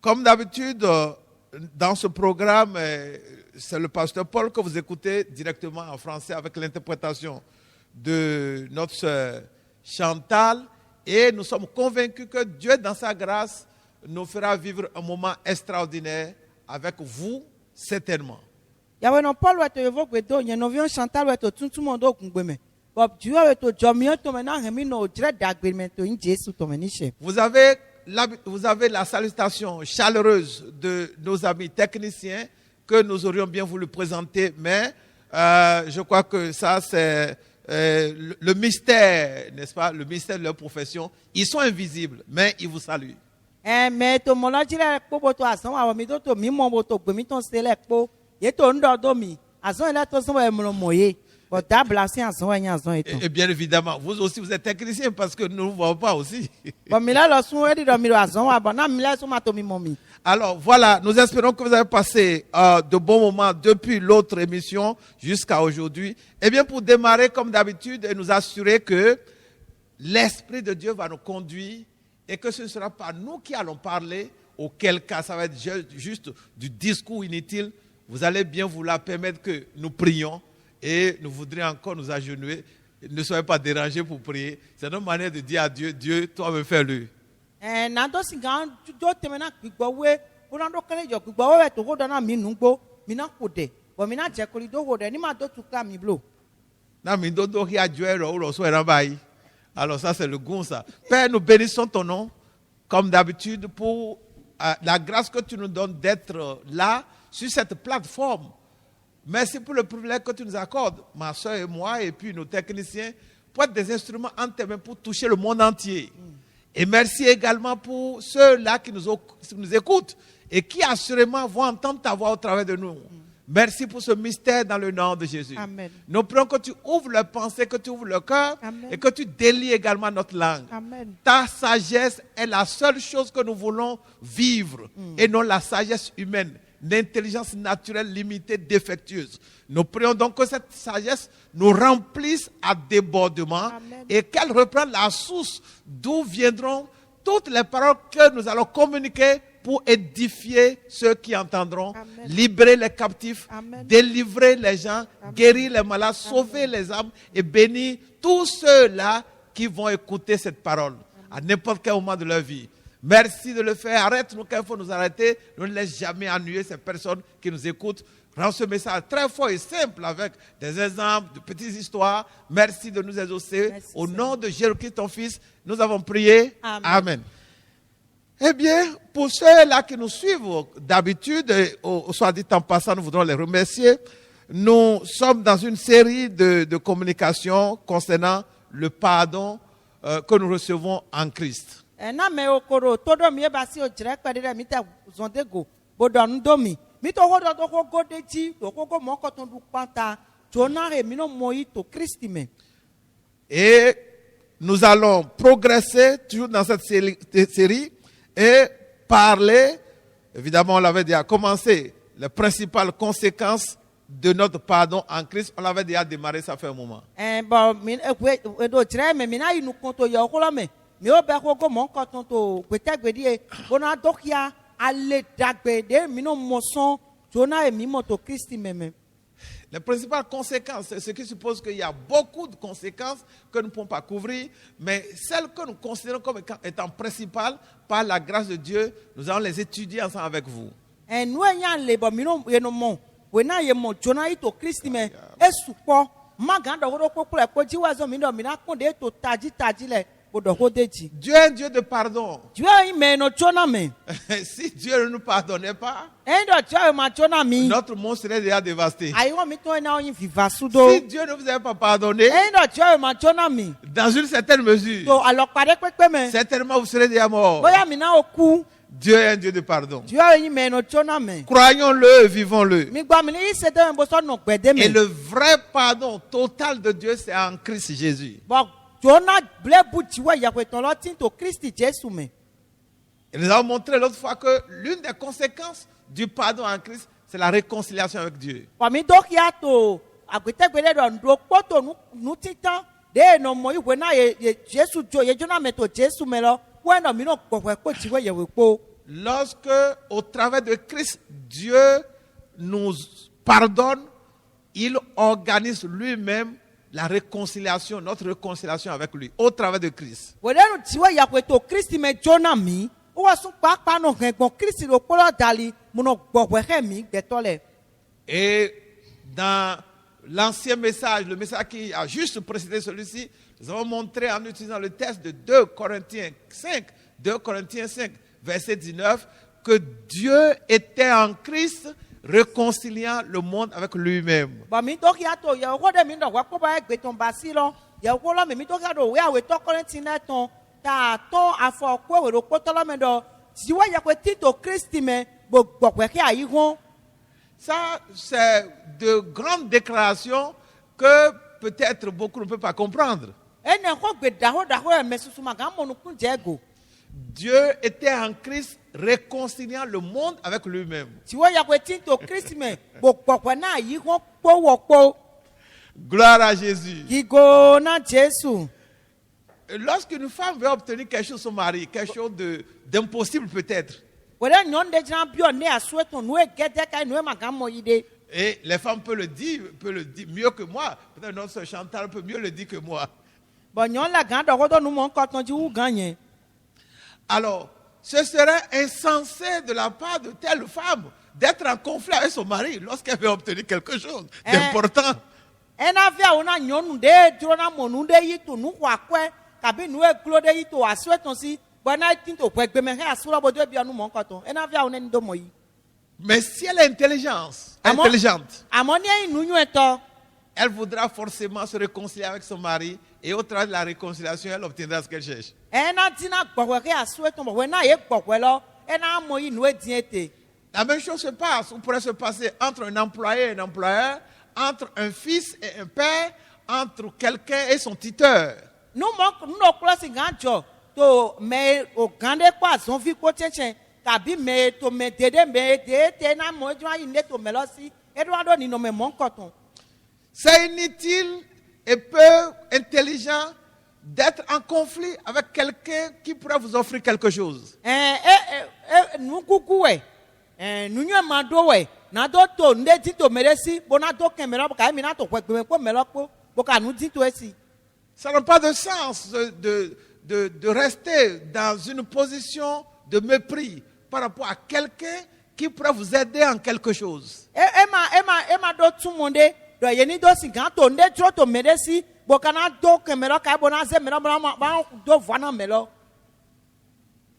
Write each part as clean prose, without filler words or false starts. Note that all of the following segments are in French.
Comme d'habitude, dans ce programme, c'est le pasteur Paul que vous écoutez directement en français avec l'interprétation de notre sœur Chantal. Et nous sommes convaincus que Dieu, dans sa grâce, nous fera vivre un moment extraordinaire avec vous, certainement. Paul weto yevo gbedo nye novion Chantal weto tuntumo do kungbeme. Bob Dieu weto jomio to mena hemi no jre dagbemento in Jésus to menishe. Vous avez la salutation chaleureuse de nos amis techniciens que nous aurions bien voulu présenter, mais je crois que ça c'est le mystère, n'est-ce pas, le mystère de leur profession. Ils sont invisibles, mais ils vous saluent. Mais to mona jire po boto asan wa mi do to mi mo boto gbemi ton sele po. Et bien évidemment, vous aussi, vous êtes technicien parce que nous ne vous voyons pas aussi. Alors voilà, nous espérons que vous avez passé de bons moments depuis l'autre émission jusqu'à aujourd'hui. Et bien pour démarrer comme d'habitude et nous assurer que l'Esprit de Dieu va nous conduire et que ce ne sera pas nous qui allons parler, auquel cas ça va être juste du discours inutile. Vous allez bien vouloir permettre que nous prions et nous voudrions encore nous agenouiller. Ne soyez pas dérangés pour prier. C'est notre manière de dire à Dieu, Dieu, toi me fais-le. Alors ça c'est le goût ça. Père, nous bénissons ton nom comme d'habitude pour la grâce que tu nous donnes d'être là sur cette plateforme. Merci pour le privilège que tu nous accordes, ma soeur et moi, et puis nos techniciens, pour être des instruments en tes mains pour toucher le monde entier. Et merci également pour ceux-là qui nous écoutent et qui assurément vont entendre ta voix au travers de nous. Merci pour ce mystère dans le nom de Jésus. Amen. Nous prions que tu ouvres leur pensée, que tu ouvres leur cœur. Amen. Et que tu délies également notre langue. Amen. Ta sagesse est la seule chose que nous voulons vivre et non la sagesse humaine, l'intelligence naturelle limitée, défectueuse. Nous prions donc que cette sagesse nous remplisse à débordement. Amen. Et qu'elle reprenne la source d'où viendront toutes les paroles que nous allons communiquer pour édifier ceux qui entendront, Amen. Libérer les captifs, Amen. Délivrer les gens, Amen. Guérir les malades, sauver les âmes et bénir tous ceux-là qui vont écouter cette parole à n'importe quel moment de leur vie. Merci de le faire. Arrête-nous quand il faut nous arrêter. Ne laisse jamais ennuyer ces personnes qui nous écoutent. Rends ce message très fort et simple avec des exemples, de petites histoires. Merci de nous exaucer. Merci, au nom de Jésus-Christ, ton Fils, nous avons prié. Amen. Amen. Eh bien, pour ceux-là qui nous suivent d'habitude, soit dit en passant, nous voudrons les remercier. Nous sommes dans une série de communications concernant le pardon que nous recevons en Christ. Et nous allons progresser toujours dans cette série et parler, évidemment on l'avait déjà commencé, les principales conséquences de notre pardon en Christ. On l'avait déjà démarré, ça fait un moment. Les principales conséquences, ce qui suppose qu'il y a beaucoup de conséquences que nous ne pouvons pas couvrir, mais celles que nous considérons comme étant principales, par la grâce de Dieu, nous allons les étudier ensemble avec vous. Dieu est un Dieu de pardon. Si Dieu ne nous pardonnait pas, notre monde serait déjà dévasté. Si Dieu ne vous avait pas pardonné, dans une certaine mesure, certainement vous serez déjà mort. Dieu est un Dieu de pardon. Croyons-le, vivons-le. Et le vrai pardon total de Dieu, c'est en Christ Jésus. Et nous avons montré l'autre fois que l'une des conséquences du pardon en Christ, c'est la réconciliation avec Dieu. lorsque, au travers de Christ, Dieu nous pardonne, il organise lui-même la réconciliation, notre réconciliation avec lui, au travers de Christ. wòlẹ́nu tiwọ́ ìyàpò ètò kristi mẹ́ jóná mi ó wá sún pàápàá nù hẹ̀gbọ́n kristi ló kpọ́lọ́ dali múnà gbọ̀gbọ̀ hẹ́ mi gbẹ̀tọ́ lẹ̀. Et dans l'ancien message, le message qui a juste précédé celui-ci, nous avons montré en utilisant le texte de 2 Corinthiens 5, verset 19, que Dieu était en Christ réconciliant le monde avec lui-même. bɔn mi tó kí a tó yẹ owó dẹ̀ mi dọ̀ wá kó bá gbẹ̀tọ̀ bá sí lọ yẹ owó lọ́mọ mi tó kí a tó wé àwẹ̀ tó kọ́rẹ́ntì náà tán tá a tó afọ kó èrò kó tọ́lọ́ mi dọ̀ tiwọ́ ìyàpò títò kristi mẹ́ gbọ̀gbọ̀ kí a yí hàn. Ça, c'est de grandes déclarations que peut-être beaucoup ne peuvent pas comprendre. ẹnì kó gbè dàhó ẹ̀mẹ́ susu ma kà ń mọ̀nù kún jẹ́ gò. Dieu était en Christ réconciliant le monde avec lui-même. tiwọ́ ìyàpò títò kristi mẹ́ gbọ̀gbọ̀ náà yí hàn kpọ́wọ́kpọ́. Gloire à Jésus. Gigo na Jésus. Lorsqu'une femme veut obtenir quelque chose de son mari, quelque chose d'impossible peut-être, wòle nyɔnu ɖe dzra biɔ ne asuetɔ nu egede ka nu ema gamɔ yi ɖe. et les femmes peuvent le dire mieux que moi. Peut-être notre sœur Chantal peut mieux le dire que moi. bɔn nyɔnu la gã dɔgɔtɔ nu mɔ ŋkɔtɔ dzi wu gã nye. Alors, ce serait insensé de la part de telle femme d'être en conflit avec son mari lorsqu'elle veut obtenir quelque chose d'important. ena via wo na nyɔnu ɖe dzro na mɔnu ɖe yi to nu xɔ akɔe kabi nu eglo ɖe yi to asuetɔ si bɔn na ti to ʋe gbeme hɛ asu lɔbɔ do bia nu mɔ ŋkɔtɔ ena via wo ne do mɔ yi. Mais si elle est intelligente, amɔ ne yi nu nyuietɔ. elle voudra forcément se réconcilier avec son mari et au travers de la réconciliation, elle obtiendra ce qu'elle cherche. ena tina gbɔgbɔ hɛ asuetɔ bɔbɔ na ye gbɔgbɔ lɔ ena amɔ yi nu edie te. La même chose se passe, ou pourrait se passer entre un employé et un employeur, entre un fils et un père, entre quelqu'un et son tuteur. Numɔ nunɔkplɔ si gã dzɔ to mɛ o gã ɖe kpɔ azɔvi kpɔ tsɛtsɛ kabi mɛ to mɛ de mɛ de te na mɔ edzɔ ayi ne to mɛ lɔ si eɖo aɖo ninɔmɛ mɔ ŋkɔtɔ. C'est inutile et peu intelligent d'être en conflit avec quelqu'un qui pourrait vous offrir quelque chose. Nukuku wɛ nunyɛ ma do wɛ na do to ne ti to mɛ ɖe si bo na do kɛmɛ lɔ ka emi na to ƒe gbɛmɛ kpɔ mɛ lɔ kpɔ bo ka nu ti to esi. Ça n'a pas de sens de rester dans une position de mépris par rapport à quelqu'un qui pourrait vous aider en quelque chose. Ema do tumu ɖe do yeni do si gã to ne dzro to mɛ ɖe si bo kana do kɛmɛ lɔ ka bo na ze mɛ lɔ bo na do vɔ na mɛ lɔ.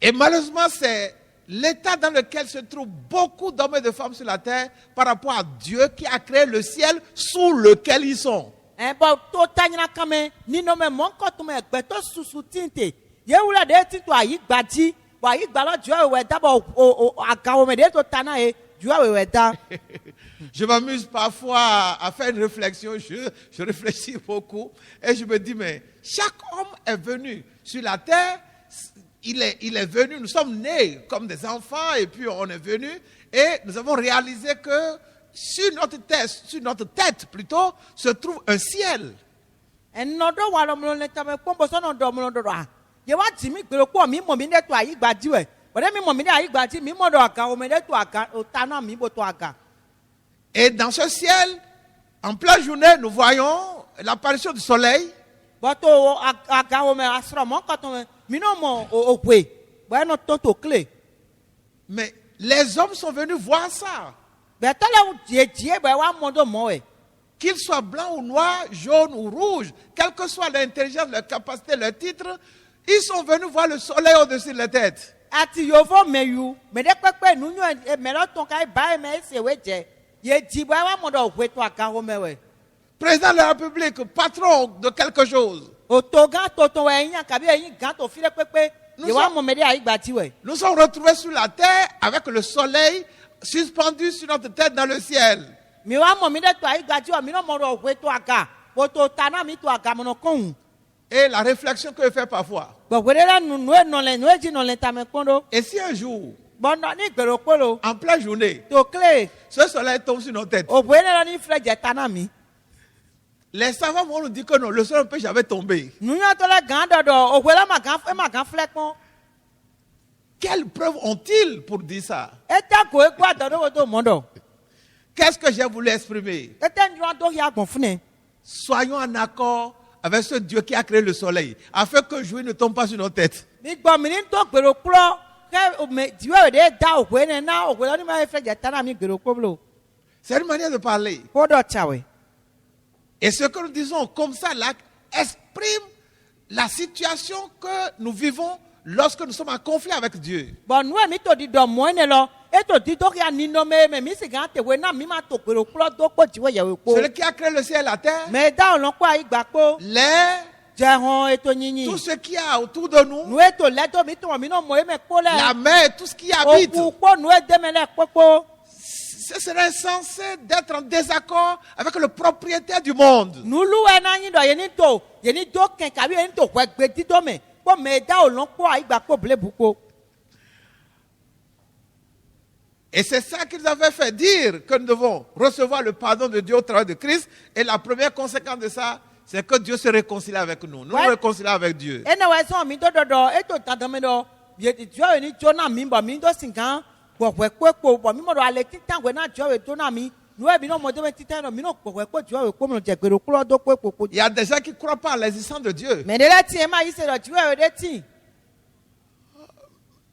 Et malheureusement, c'est l'état dans lequel se trouvent beaucoup d'hommes et de femmes sur la terre par rapport à Dieu qui a créé le ciel sous lequel ils sont. Bɔn to tanyina kame ninɔmɛ mɔ ŋkɔtɔ mɛ gbɛtɔ susu tinte yewula ɖe ti to ayi gbadzi bɔn ayi gbalɔ dzɔ wɛ da bɔ agawo mɛ ɖe to ta na ye dzɔ wɛ da. Je m'amuse parfois à faire une réflexion, je réfléchis beaucoup et je me dis, mais chaque homme est venu sur la terre, il est venu, nous sommes nés comme des enfants et puis on est venu et nous avons réalisé que sur notre tête plutôt, se trouve un ciel. Enɔdɔ wa lɔmlɔ le tame kpɔm bɔsɔnɔ dɔmlɔ dɔ a ye wa ti mi gbero kpɔ mi mɔ mi ɖe to ayi gbadzi wɛ wɔɖe mi mɔ mi ɖe ayi gbadzi mi mɔ ɖɔ agawo mɛ ɖe to aga o ta na mi bo to aga. Et dans ce ciel, en pleine journée, nous voyons l'apparition du soleil. Bɔtɔ agawo mɛ asrɔ mɔ kɔtɔ mɛ mi n'o mɔ o ƒe bɔn enɔ to to kle. Mais les hommes sont venus voir ça. Bɛtɔ le die bɛ wa mɔ do mɔ wɛ. Qu'ils soient blancs ou noirs, jaunes ou rouges, quelle que soit leur intelligence, leur capacité, leur titre, ils sont venus voir le soleil au-dessus de leur tête. Ati yovo meyu mɛ ɖe kpekpe nu nyɔ mɛ lɔ tɔn ka ba ye mɛ ese we dze ye di bɔ wa mɔ do ʋe to agawo mɛ wɛ. Président de la République, patron de quelque chose. O to gã totɔ wɛ yin kabi yin gã to fi ɖe kpekpe ye wa mɔ mɛ ɖe ayi gbadzi wɛ. Nous sommes retrouvés sur la terre avec le soleil suspendu sur notre tête dans le ciel. Mi wa mɔ mi ɖe to ayi gbadzi wɛ mi n'o mɔ do ʋe to aga o to ta na mi to aga mɔ nɔ kɔn. Et la réflexion que je fais parfois. Gbɔgbɔ ɖe la nu nɔ le dzi nɔ le tame kpɔn ɖo. Et si un jour, Bɔnɔ ni gbero kpolo en pleine journée, to kle ce soleil tombe sur nos têtes, o ʋe ne lɔ ni filɛ dze ta na mi. les savants vont nous dire que non, le soleil ne peut jamais tomber. Nunyɔtɔ le gã dɔdɔ o ʋe la ma gã filɛ kpɔn. quelles preuves ont-ils pour dire ça? Eta ko eko adado wo do mondo. Qu'est-ce que j'ai voulu exprimer? Eta nyo do ya gonfune. Soyons en accord avec ce Dieu qui a créé le soleil, afin que jour ne tombe pas sur nos têtes. Mi gbo mi ni to gbero klo ke me diwe we de da ogwe ne na ogwe lo ni ma fe je tana mi gbero koblo. C'est une manière de parler. Ko do chawe. Et ce que nous disons comme ça là exprime la situation que nous vivons lorsque nous sommes en conflit avec Dieu. Bon nous mi to di do mo ne lo e to di do ya ni no me mi si gan te we na mi ma to gbero klo do po diwe ye we ko. Celui qui a créé le ciel et la terre, Me da olon kwa igba po. l'air, Jehon eto nyinyi. tout ce qu'il y a autour de nous, Nu eto leto mi to mi no mo e me ko le. la mer, tout ce qui habite, Oku po nu e de me le popo. ce serait censé d'être en désaccord avec le propriétaire du monde. Nulu e na yin do ye ni do ken ka bi ye ni to we gbe di do me. Po me da olon po igba po ble buko. Et c'est ça qu'ils avaient fait dire que nous devons recevoir le pardon de Dieu au travers de Christ. Et la première conséquence de ça, c'est que Dieu se réconcilie avec nous. Nous nous réconcilions avec Dieu. Ene we so mi do eto tadon me do ye di jo ni jona mi bo mi do singan bo we po bo mi mo do ale titan we na jo we to na mi nu e bi no mo de titan no mi no po we po jo we ko mo je gbero klo do po. Il y a des gens qui ne croient pas à l'existence de Dieu. Me de la ti e ma yi se do ji we de ti.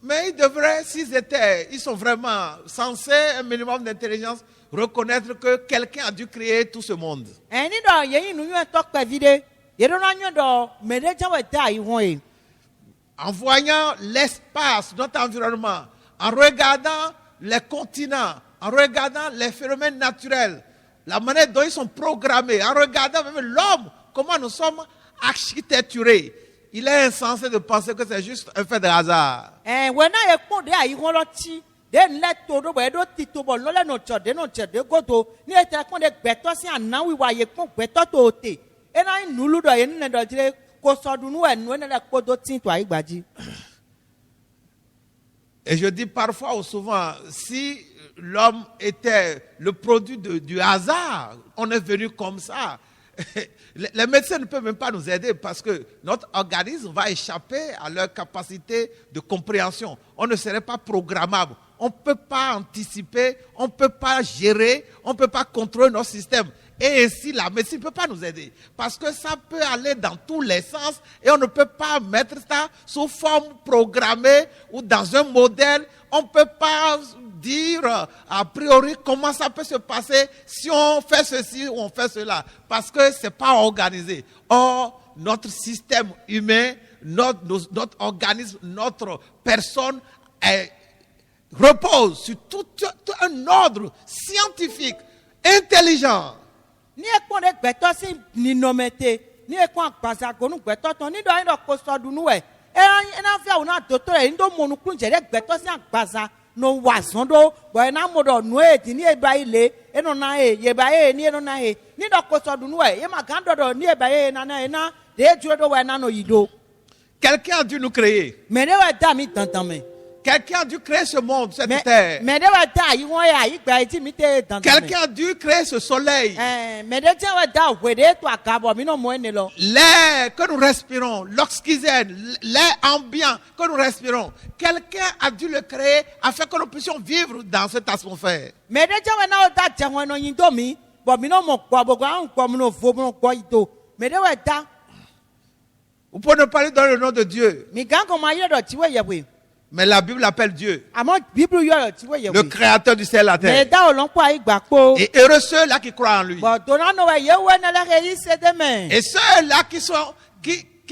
Mais ils devraient, ils sont vraiment censés, un minimum d'intelligence, reconnaître que quelqu'un a dû créer tout ce monde. Eni do ye yin nu yu to pe vide. Ye do na nyo do me de ja we da yi won e. En voyant l'espace, notre environnement, en regardant les continents, en regardant les phénomènes naturels, la manière dont ils sont programmés, en regardant même l'homme, comment nous sommes architecturés, il est insensé de penser que c'est juste un fait de hasard. We na ye ko de ayi won lo ti. De nle to do bo e do ti to bo lo le no cho de godo. Ni e te ko de gbeto si ana wi wa ye ko gbeto to te. E na nulu do ye ni do jire ko so dunu e nu e le ko do tin to ayi gbaji. Et je dis parfois ou souvent, si l'homme était le produit du hasard, on est venu comme ça. Les médecins ne peuvent même pas nous aider parce que notre organisme va échapper à leur capacité de compréhension. On ne serait pas programmable. On ne peut pas anticiper, on ne peut pas gérer, on ne peut pas contrôler notre système. Et ainsi, la médecine ne peut pas nous aider. Parce que ça peut aller dans tous les sens et on ne peut pas mettre ça sous forme programmée ou dans un modèle. On ne peut pas dire a priori comment ça peut se passer si on fait ceci ou on fait cela. Parce que ce n'est pas organisé. Or, notre système humain, notre organisme, notre personne repose sur tout un ordre scientifique, intelligent. Ni e ko de gbeto si ni nomete. Ni e ko agbaza gonu gbeto ton ni do ayin do ko so dunu e. E na fia una doctor e ndo monu kun je de gbeto si agbaza no wazon do bo e na mo do nu e ti ni e ba ile e no na e ye ba e ni e no na e ni do ko so dunu e ye ma gan do ni e ba e na de ju do we na no yido. Quelqu'un a dû nous créer. Me de wa da mi tantan me. Quelqu'un a dû créer ce monde, cette terre. Me de wa da yi won ya yi gba ti mi te tantan. Quelqu'un a dû créer ce soleil. Me de je wa da we de to akabo mi no mo ene lo. L'air que nous respirons, l'oxygène, l'air ambiant que nous respirons. Quelqu'un a dû le créer afin que nous puissions vivre dans cette atmosphère. Me de je wa na o da je won no yin do mi, bo mi no mo kwa bo ga nko mi no vo mo kwa ito. Me de wa da. Vous pouvez ne pas dans le nom de Dieu. Mi gan ko ma ye do ti we ye we. Mais la Bible l'appelle Dieu, Amo Bible yo ti we ye we. le créateur du ciel et la Me terre. da olon kwa igba po. Et heureux ceux-là qui croient en lui. Bo do na no we ye we na la re yi se de me. Et ceux-là qui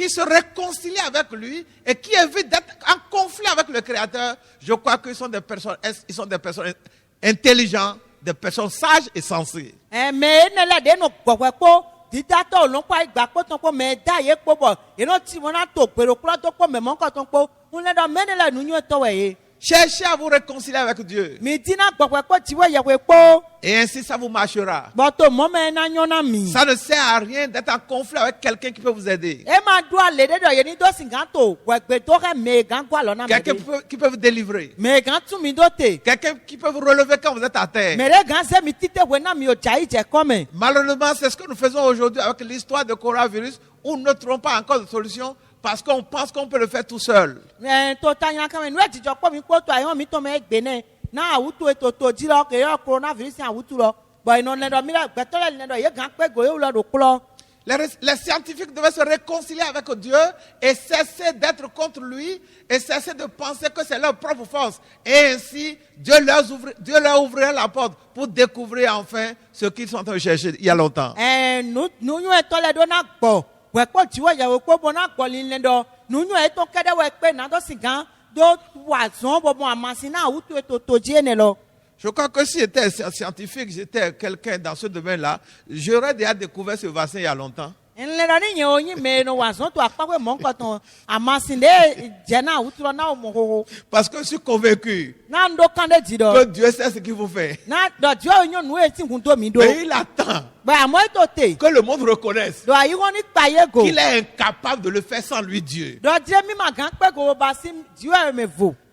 se réconcilient avec lui et qui évitent d'être en conflit avec le créateur, je crois qu'ils sont des personnes intelligentes, des personnes sages et sensées. Me ne la de no gbo po. Dita to olon kwa igba po ton po me da ye po bo. E no ti won na to pero klo to po me mo ko ton po. Un le do me ne la nu nyu to we ye. Cherchez à vous réconcilier avec Dieu. Mi dina gbo po ti we ye we po. Et ainsi ça vous marchera. Bo to mo me na nyo na mi. Ça ne sert à rien d'être en conflit avec quelqu'un qui peut vous aider. E ma do ale de do ye ni do singan to we gbe to re me gan gwa lo na me. Quelqu'un qui peut vous délivrer. Me gan tu mi do te. Quelqu'un qui peut vous relever quand vous êtes à terre. Me re gan se mi tite we na mi o jai je come. Malheureusement, c'est ce que nous faisons aujourd'hui avec l'histoire de coronavirus où nous ne trouvons pas encore de solution parce qu'on pense qu'on peut le faire tout seul. To ta nya kan nu ejijọ pọ mi kpo to ayon mi to me egbe ne na awutu eto to ji lo ke yo coronavirus awutu lo bo ino le do mi la gbe to le do ye gan pe go yo lo do klo. Les scientifiques devaient se réconcilier avec Dieu et cesser d'être contre lui et cesser de penser que c'est leur propre force. Et ainsi, Dieu leur ouvrirait la porte pour découvrir enfin ce qu'ils sont en train de chercher il y a longtemps. Nu eto le do na gbo we ko ji wo ya wo ko bo na gbo le do nu eto kede we pe na do sigan do wa zon bo mo amasi na awutu eto to ji ne lo. Je crois que si j'étais scientifique, j'étais quelqu'un dans ce domaine-là, j'aurais déjà découvert ce vaccin il y a longtemps. Parce que je suis convaincu que Dieu sait ce qu'il faut faire. Mais il attend que le monde reconnaisse qu'il est incapable de le faire sans lui, Dieu.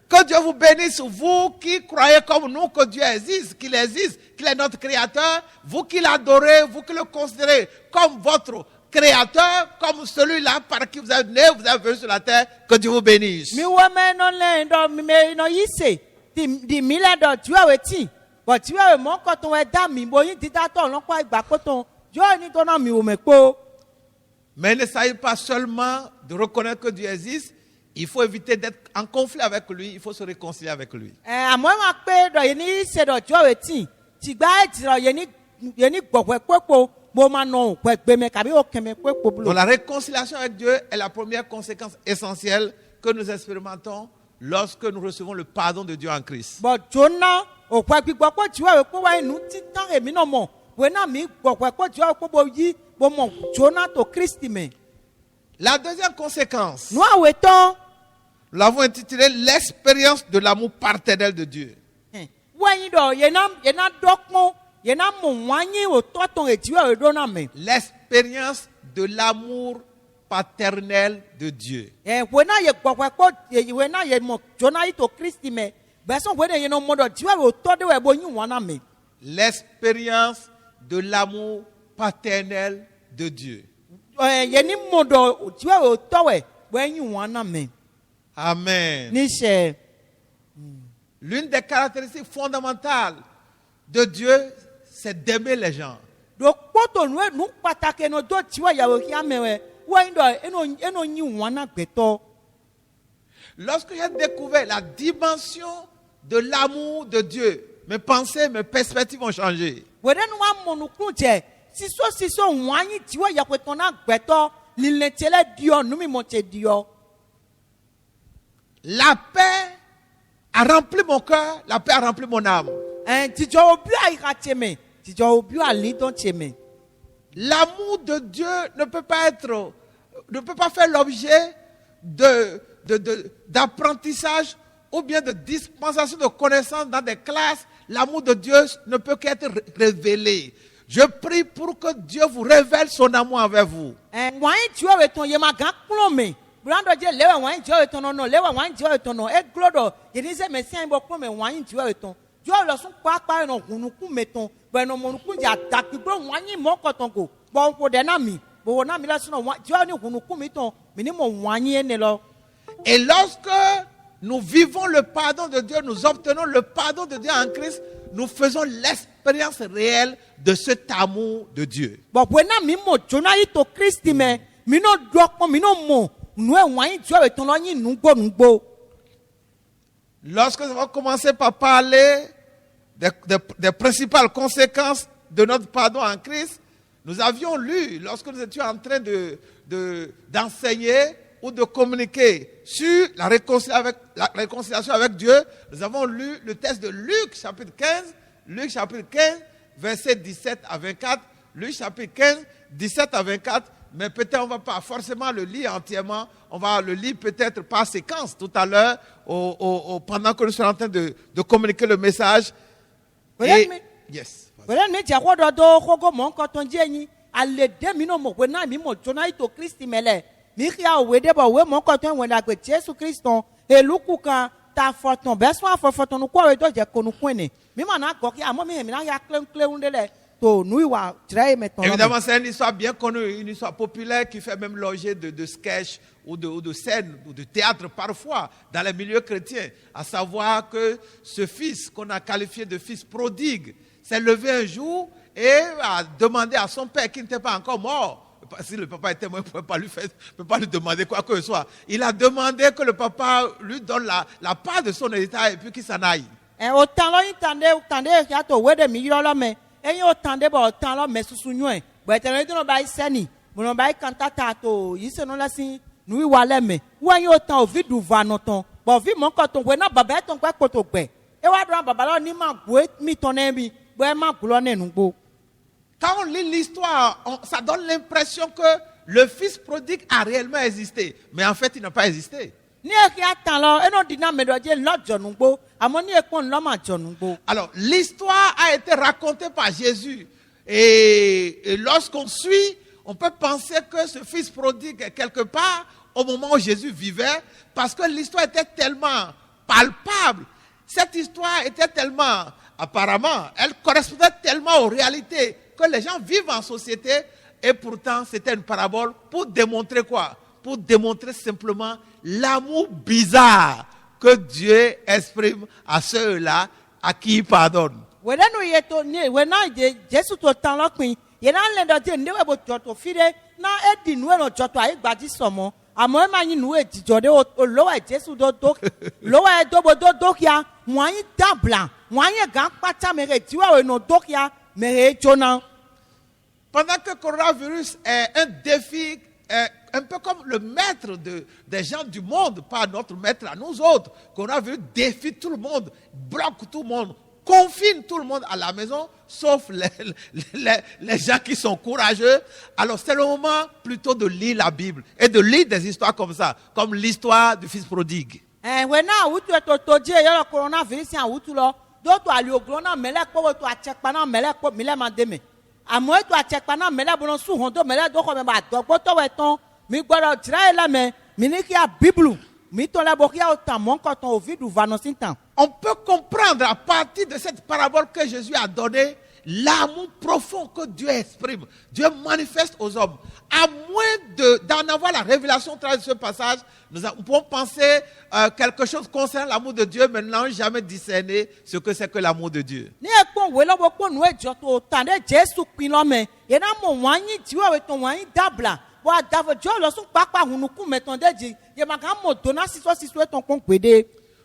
Que Dieu vous bénisse, vous qui croyez comme nous que Dieu existe, qu'il est notre créateur, vous qui l'adorez, vous qui le considérez comme votre créateur, comme celui-là par qui vous êtes né, vous êtes venu sur la terre, que Dieu vous bénisse. Mais il ne s'agit pas seulement de reconnaître que Dieu existe. Il faut éviter d'être en conflit avec lui. Il faut se réconcilier avec lui. Donc la réconciliation avec Dieu est la première conséquence essentielle que nous expérimentons lorsque nous recevons le pardon de Dieu en Christ. La deuxième conséquence, nous l'avons intitulé l'expérience de l'amour paternel de Dieu. L'expérience de l'amour paternel de Dieu. L'expérience de l'amour paternel de Dieu. Amen. L'une des caractéristiques fondamentales de Dieu, c'est d'aimer les gens. Lorsque j'ai découvert la dimension de l'amour de Dieu, mes pensées, mes perspectives ont changé. La paix a rempli mon cœur, la paix a rempli mon âme. L'amour de Dieu ne peut pas faire l'objet d'apprentissage ou bien de dispensation de connaissances dans des classes. L'amour de Dieu ne peut qu'être révélé. Je prie pour que Dieu vous révèle son amour envers vous. Et lorsque nous vivons le pardon de Dieu, nous obtenons le pardon de Dieu en Christ, nous faisons l'expérience réelle de cet amour de Dieu. Lorsque nous avons commencé par parler des principales conséquences de notre pardon en Christ, nous avions lu, lorsque nous étions en train d'enseigner ou de communiquer sur la réconciliation avec Dieu, nous avons lu le texte de Luc chapitre 15, versets 17 à 24, Luc chapitre 15, 17 à 24, mais peut-être on ne va pas forcément le lire entièrement, on va le lire peut-être par séquence tout à l'heure, pendant que nous sommes en train de communiquer le message. Yes. to nu wa dzra ye me ton. Évidemment, c'est une histoire bien connue, une histoire populaire qui fait même l'objet de sketchs ou de scènes ou de théâtre parfois dans les milieux chrétiens. À savoir que ce fils qu'on a qualifié de fils prodigue s'est levé un jour et a demandé à son père qui n'était pas encore mort. Si le papa était mort, il ne peut pas lui demander quoi que ce soit. Il a demandé que le papa lui donne la part de son héritage et puis qu'il s'en aille. Autant là, il y a to wede mi yolo me. Et autant de ba autant là me susu nyue. Ba tele do ba iseni. Mo ba kantata to yise no la si nu wale me. Wa yo autant ovi du vanoton. Ba ovi mon ko ton we na baba ton kwa poto gbe. E wa do baba lo ni ma gwe mi ton e bo ma gulo ne nugbo. Quand on lit l'histoire, ça donne l'impression que le fils prodigue a réellement existé. Mais en fait, il n'a pas existé. Alors, l'histoire a été racontée par Jésus. Et lorsqu'on suit, on peut penser que ce fils prodigue est quelque part au moment où Jésus vivait, parce que l'histoire était tellement palpable. Cette histoire était tellement, apparemment, elle correspondait tellement aux réalités que les gens vivent en société, et pourtant c'était une parabole pour démontrer quoi? Pour démontrer simplement l'amour bizarre que Dieu exprime à ceux-là à qui il pardonne. Pendant que le coronavirus est un défi, un peu comme le maître des gens du monde, pas notre maître à nous autres, le coronavirus défie tout le monde, bloque tout le monde, confine tout le monde à la maison, sauf les gens qui sont courageux. Alors c'est le moment plutôt de lire la Bible et de lire des histoires comme ça, comme l'histoire du fils prodigue. On peut comprendre à partir de cette parabole que Jésus a donnée l'amour profond que Dieu exprime, Dieu manifeste aux hommes. À moins d'en avoir la révélation au travers de ce passage, nous pouvons penser quelque chose concernant l'amour de Dieu, mais n'avons jamais discerné ce que c'est que l'amour de Dieu.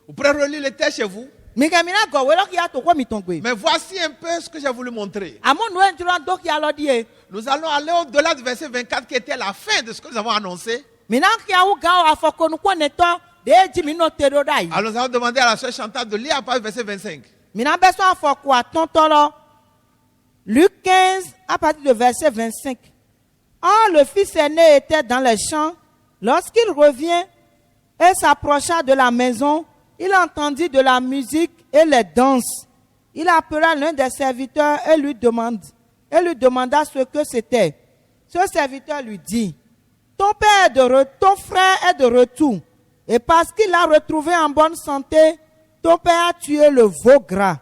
Vous pourrez relire les textes chez vous. Mais voici un peu ce que j'ai voulu montrer. Nous allons aller au-delà du verset 24 qui était la fin de ce que nous avons annoncé. Alors nous allons demander à la sœur Chantal de lire à partir du verset 25. Luc 15 à partir du verset 25. Or le fils aîné était dans les champs. Lorsqu'il revient et s'approcha de la maison, il entendit de la musique et les danses. Il appela l'un des serviteurs et lui demanda ce que c'était. Ce serviteur lui dit, ton frère est de retour. Et parce qu'il l'a retrouvé en bonne santé, ton père a tué le veau gras.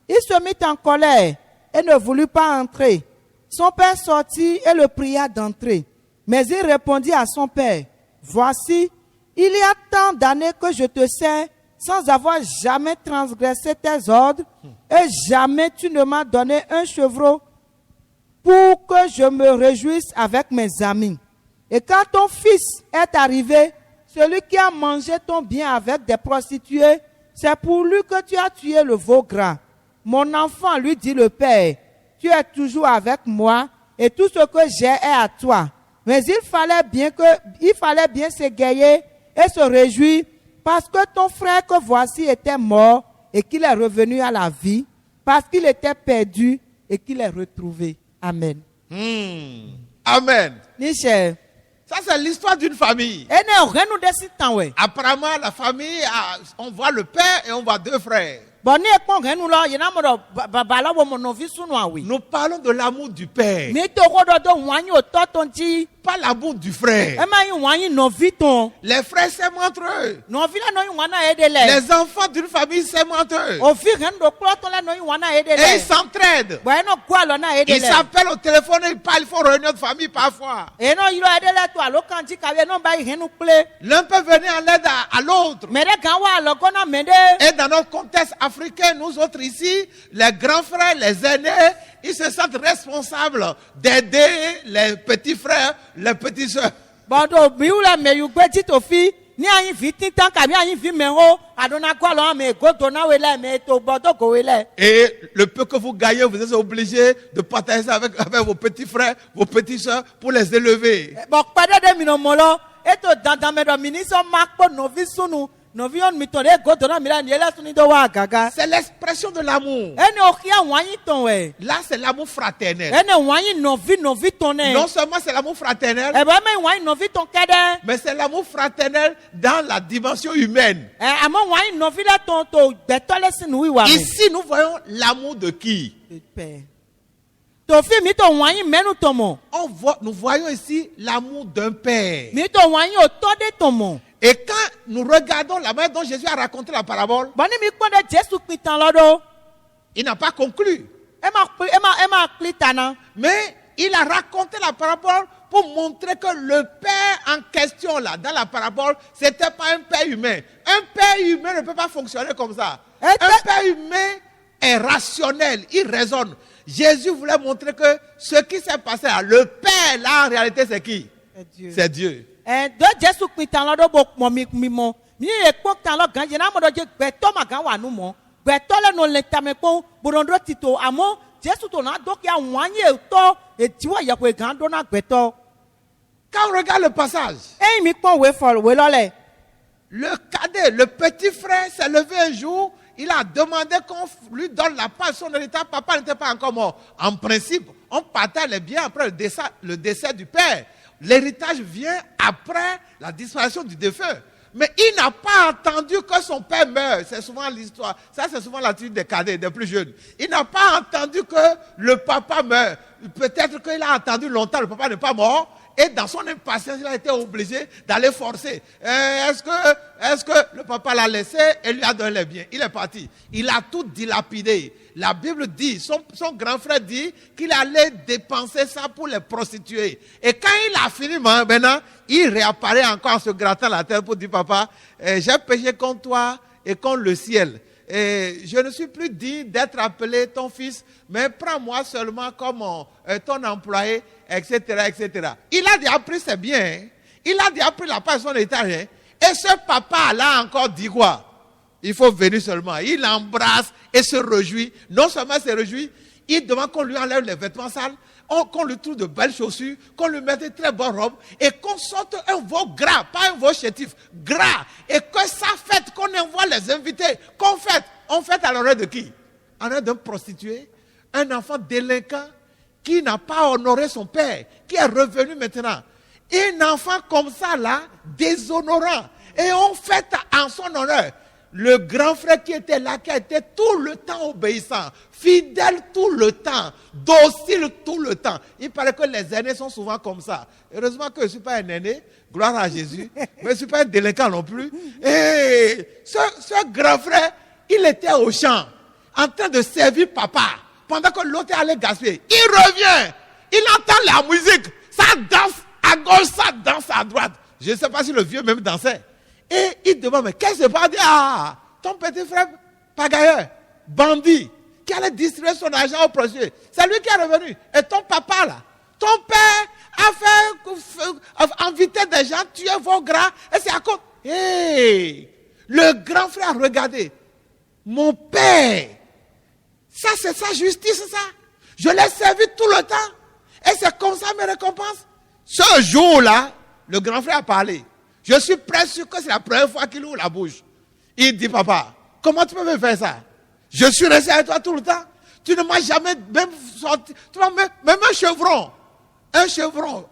Il se mit en colère et ne voulut pas entrer. Son père sortit et le pria d'entrer. Mais il répondit à son père, voici, il y a tant d'années que je te sers sans avoir jamais transgressé tes ordres, et jamais tu ne m'as donné un chevreau pour que je me réjouisse avec mes amis. Et quand ton fils est arrivé, celui qui a mangé ton bien avec des prostituées, c'est pour lui que tu as tué le veau gras. Mon enfant, lui dit le père, tu es toujours avec moi et tout ce que j'ai est à toi. Mais il fallait bien s'égayer et se réjouir parce que ton frère que voici était mort et qu'il est revenu à la vie, parce qu'il était perdu et qu'il est retrouvé. Amen. Amen. Michel. Ça, c'est l'histoire d'une famille. Apparemment, la famille, on voit le père et on voit deux frères. Nous parlons de l'amour du père. pas l'amour du frère. Ema yi wa yi novi ton. Les frères s'aiment entre eux. Novi la no yi wa na ede le. Les enfants d'une famille s'aiment entre eux. Ovi ren do klo ton la no yi wa na ede Et ils le. s'entraident. Bo eno gwa lo na ede Ils le. s'appellent au téléphone, ils parlent, ils font réunion de famille parfois. Eno yi lo ede le to alo kan ji ka we no ba yi henu ple. L'un peut venir en aide à l'autre. Me de gan wa lo gona me de. Et dans notre contexte africain, nous autres ici, les grands frères, les aînés, ils se sentent responsables d'aider les petits frères, les petites sœurs. Bon do mi u la me yu gbe ti to fi ni ayin fi tintan ka mi ayin fi me ho adona gwa lo me go do na we le me to bodo go we le. Et le peu que vous gagnez, vous êtes obligés de partager ça avec vos petits frères, vos petites sœurs pour les élever. Bon pade de mi no mo lo e to dandan me do mi ni so ma po novi sunu novi on mi to le go do na mi la ni ele sunu do wa gaga. C'est l'expression de l'amour. Eni o kia wa yin ton we. Là, c'est l'amour fraternel. Eni wa yin novi ton ne. Non seulement c'est l'amour fraternel, E ba me wa yin novi ton kede. mais c'est l'amour fraternel dans la dimension humaine. Amo wa yin novi la ton to gbeto le sinu wi wa me. Ici, nous voyons l'amour de qui? To fi mi to wa yin menu ton mo. Nous voyons ici l'amour d'un père. Mi to wa yin o to de ton mo. Et quand nous regardons la manière dont Jésus a raconté la parabole, Bani mi kpɔ ɖe Jesu kpitan lɔ ɖo. il n'a pas conclu. Ema kpli tana. Mais il a raconté la parabole pour montrer que le père en question, là, dans la parabole, ce n'était pas un père humain. Un père humain ne peut pas fonctionner comme ça. Un père humain est rationnel, il raisonne. Jésus voulait montrer que ce qui s'est passé là, le père, là, en réalité, c'est qui? C'est Dieu. Do Jesu kpitan lɔ ɖo bo kpɔ mi mɔ. Mi ye kpɔ tan lɔ gan yena mo ɖo dze gbɛtɔ ma gan wa nu mɔ. Gbɛtɔ le no le tame kpɔ boɖoɖo tito amo Jesu to na do kia wɔnyi etɔ etiwɔ yɛkoe gan do na gbɛtɔ. Quand on regarde le passage, Eyi mi kpɔ we fɔ we lɔ lɛ. le cadet, le petit frère s'est levé un jour, il a demandé qu'on lui donne la part de son héritage. Papa n'était pas encore mort. En principe, on partage les biens après le décès du père. L'héritage vient après la disparition du défunt. Mais il n'a pas attendu que son père meure. C'est souvent l'histoire. Ça, c'est souvent l'attitude des cadets, des plus jeunes. Il n'a pas attendu que le papa meure. Peut-être qu'il a attendu longtemps, le papa n'est pas mort. Et dans son impatience, il a été obligé d'aller forcer. Est-ce que le papa l'a laissé et lui a donné les biens? Il est parti. Il a tout dilapidé. La Bible dit, son grand frère dit qu'il allait dépenser ça pour les prostituées. Et quand il a fini maintenant, il réapparaît encore en se grattant la tête pour dire, papa, j'ai péché contre toi et contre le ciel. Et je ne suis plus digne d'être appelé ton fils, mais prends-moi seulement comme ton employé, etc., etc. Il a déjà pris ses biens, hein. Il a déjà pris la part de son héritage. Hein. Et ce papa-là a encore dit quoi? Il faut venir seulement. Il embrasse et se réjouit. Non seulement se réjouit, il demande qu'on lui enlève les vêtements sales, qu'on lui trouve de belles chaussures, qu'on lui mette de très bonnes robes et qu'on sorte un veau gras, pas un veau chétif, gras. Et que ça fête, qu'on envoie les invités, qu'on fête. On fête à l'honneur de qui? À l'honneur d'un prostitué, un enfant délinquant qui n'a pas honoré son père, qui est revenu maintenant. Un enfant comme ça là, déshonorant. Et on fête en son honneur. Le grand frère qui était là, qui a été tout le temps obéissant, fidèle tout le temps, docile tout le temps. Il paraît que les aînés sont souvent comme ça. Heureusement que je ne suis pas un aîné, gloire à Jésus, mais je ne suis pas un délinquant non plus. Et ce grand frère, il était au champ, en train de servir papa, pendant que l'autre allait gaspiller. Il revient, il entend la musique, ça danse à gauche, ça danse à droite. Je ne sais pas si le vieux même dansait. Et il demande, mais qu'est-ce qui se passe? Ah, ton petit frère pagailleur, bandit, qui allait distribuer son argent aux prostituées. C'est lui qui est revenu. Et ton papa là, ton père a invité des gens, tuer vos gras, et c'est à cause. Hey, le grand frère a regardé. Mon père, ça c'est sa justice, ça. Je l'ai servi tout le temps. Et c'est comme ça mes récompenses. Ce jour-là, le grand frère a parlé. Je suis presque sûr que c'est la première fois qu'il ouvre la bouche. Il dit, papa, comment tu peux me faire ça? Je suis resté avec toi tout le temps. Tu ne m'as jamais même sorti. Tu m'as même un chevron. Un chevron.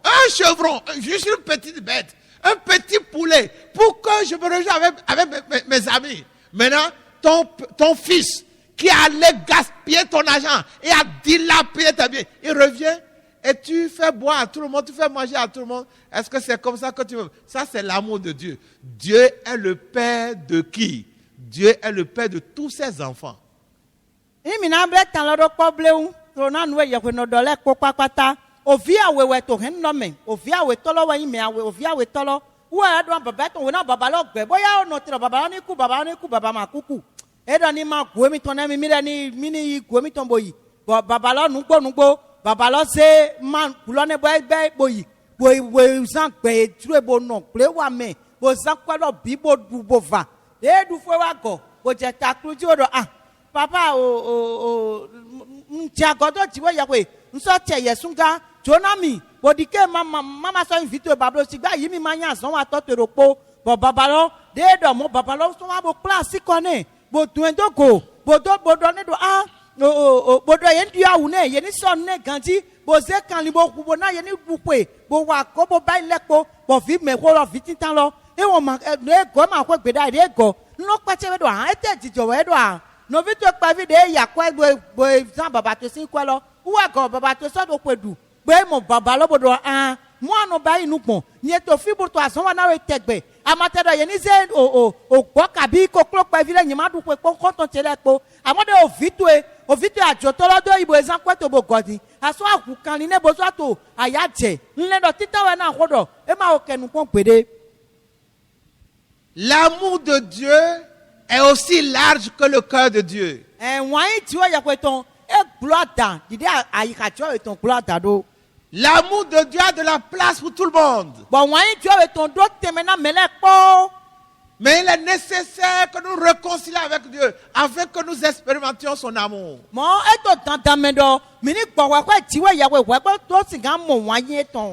Juste une petite bête. Un petit poulet. Pour que je me rejoigne avec mes amis. Maintenant, ton fils qui allait gaspiller ton argent et a dilapidé ta vie, il revient et tu fais boire à tout le monde, tu fais manger à tout le monde. Est-ce que c'est comme ça que tu veux? Ça, c'est l'amour de Dieu. Dieu est le Père de qui? Dieu est le Père de tous ses enfants. Imina ble tan lo do kpo blewu. To na nu ye ko no do le ko papata. Ovi awewe to hen no me. Ovi awe tolo wa ime awe ovi awe tolo. Wo e do baba to wo na baba lo gbe. Boya o no tiro baba ni ku baba ma kuku. E do ni ma gwe mi to na mi re ni mini gwe mi to boyi. Baba lo nugbo. Baba lo se man kulo ne boy be boyi. Boyi san gbe tru bo no ple wa me. Bo san kwa lo bi bo du bo va. De du fo wa go. Bo je ta kru ji o do papa ntiagodo jiwe yakwe nso te yesunga jonami bodike mama so invite bablo sigba yi mi manya san wa to teropo bo babalo de do mo babalo so wa bo class kone bo tuendo go bodo ne do bodo yen du awu ne yen so ne ganji bo ze kan li bo kubo na yen bupe bo wa ko bo ba ilepo bo fi me ko lo fi titan lo e won ma e go ma ko gbe da de go no pa che do e te jijo we do no vi to pa vi de ya kwa bo san baba to sin kwa lo wa go baba to so do pedu pe mo baba lo bodo mo anu ba inu pon ni to fi bo to asan wa na we tegbe amate do ye ni se o gbo ka bi ko klo pa vi le yin ma du pe ko ton tele po amode o vi to ajo to lo do ibo esan kwa to bo godi aso aku kan ni ne bo so to aya je nle do tita we na kodo e ma o kenu pon pede. L'amour de Dieu est aussi large que le cœur de Dieu. L'amour de Dieu a de la place pour tout le monde. Mais il est nécessaire que nous réconcilions avec Dieu afin que nous expérimentions son amour.